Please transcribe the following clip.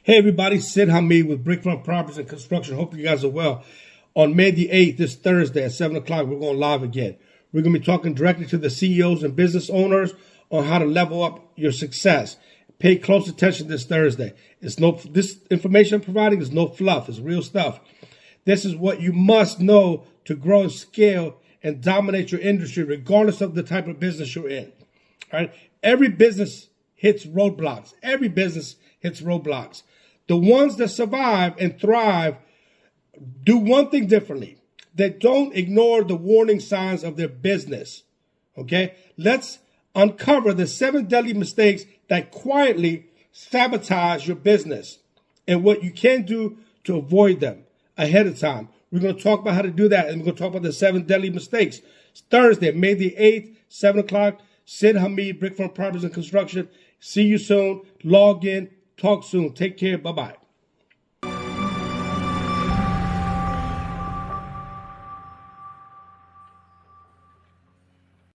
Hey everybody, Sid Hameed with Brickfront Properties and Construction. Hope you guys are well. On May the 8th, this Thursday at 7 o'clock, we're going live again. We're going to be talking directly to the CEOs and business owners on how to level up your success. Pay close attention this Thursday. This information I'm providing is no fluff. It's real stuff. This is what you must know to grow and scale and dominate your industry, regardless of the type of business you're in. All right? Every business hits roadblocks. Every business hits roadblocks. The ones that survive and thrive do one thing differently. They don't ignore the warning signs of their business. Okay? Let's uncover the 7 deadly mistakes that quietly sabotage your business and what you can do to avoid them ahead of time. We're going to talk about how to do that, and we're going to talk about the 7 deadly mistakes. It's Thursday, May the 8th, 7 o'clock. Sid Hameed, Brickfront Properties and Construction. See you soon. Log in. Talk soon. Take care. Bye-bye.